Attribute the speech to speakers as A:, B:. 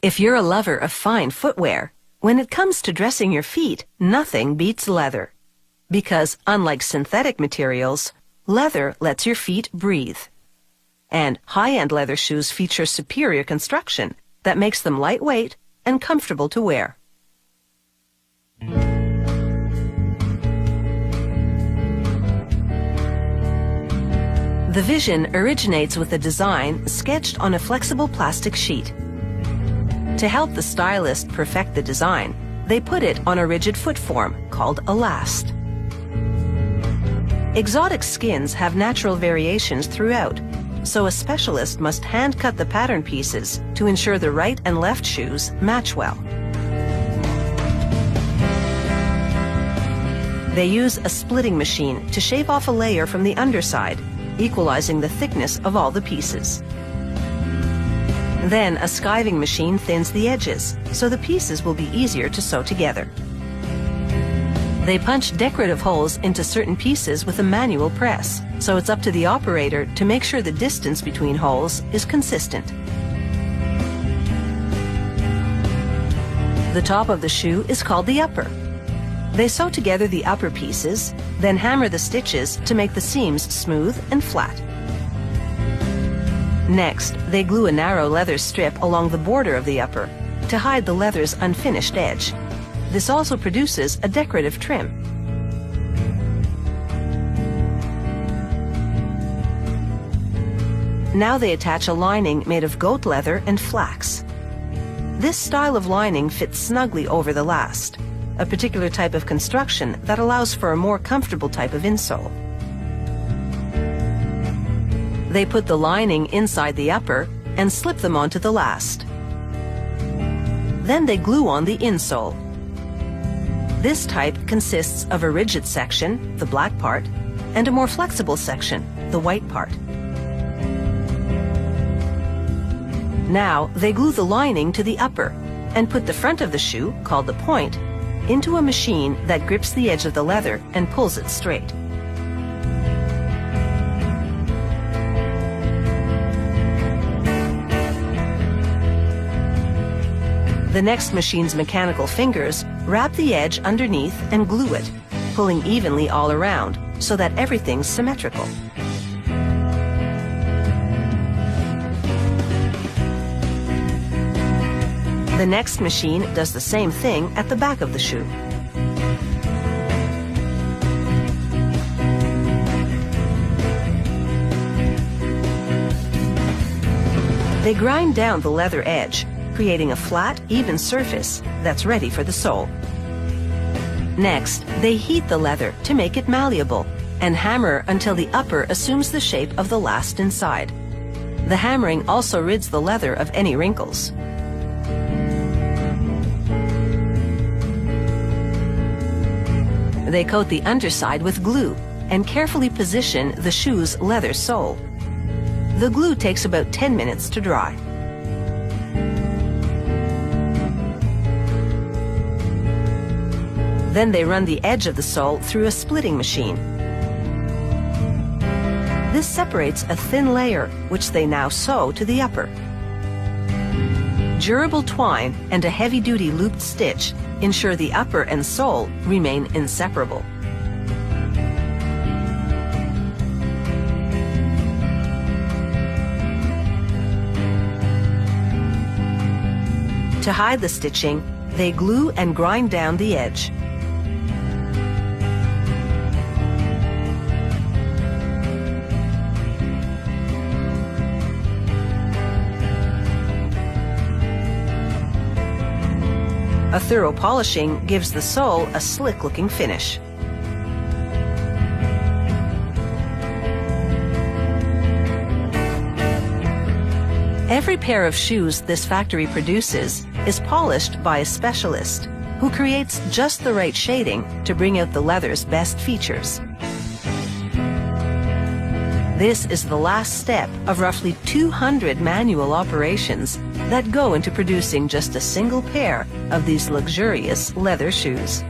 A: If you're a lover of fine footwear, when it comes to dressing your feet, nothing beats leather. Because, unlike synthetic materials, leather lets your feet breathe. And high-end leather shoes feature superior construction that makes them lightweight and comfortable to wear. The vision originates with a design sketched on a flexible plastic sheet. To help the stylist perfect the design, they put it on a rigid foot form called a last. Exotic skins have natural variations throughout, so a specialist must hand-cut the pattern pieces to ensure the right and left shoes match well. They use a splitting machine to shave off a layer from the underside, equalizing the thickness of all the pieces. Then a skiving machine thins the edges, so the pieces will be easier to sew together. They punch decorative holes into certain pieces with a manual press, so it's up to the operator to make sure the distance between holes is consistent. The top of the shoe is called the upper. They sew together the upper pieces, then hammer the stitches to make the seams smooth and flat. Next, they glue a narrow leather strip along the border of the upper to hide the leather's unfinished edge. This also produces a decorative trim. Now they attach a lining made of goat leather and flax. This style of lining fits snugly over the last, a particular type of construction that allows for a more comfortable type of insole. They put the lining inside the upper and slip them onto the last. Then they glue on the insole. This type consists of a rigid section, the black part, and a more flexible section, the white part. Now they glue the lining to the upper and put the front of the shoe, called the point, into a machine that grips the edge of the leather and pulls it straight. The next machine's mechanical fingers wrap the edge underneath and glue it, pulling evenly all around so that everything's symmetrical. The next machine does the same thing at the back of the shoe. They grind down the leather edge, creating a flat, even surface that's ready for the sole. Next, they heat the leather to make it malleable and hammer until the upper assumes the shape of the last inside. The hammering also rids the leather of any wrinkles. They coat the underside with glue and carefully position the shoe's leather sole. The glue takes about 10 minutes to dry. Then they run the edge of the sole through a splitting machine. This separates a thin layer, which they now sew to the upper. Durable twine and a heavy-duty looped stitch ensure the upper and sole remain inseparable. To hide the stitching, they glue and grind down the edge. A thorough polishing gives the sole a slick-looking finish. Every pair of shoes this factory produces is polished by a specialist who creates just the right shading to bring out the leather's best features. This is the last step of roughly 200 manual operations that go into producing just a single pair of these luxurious leather shoes.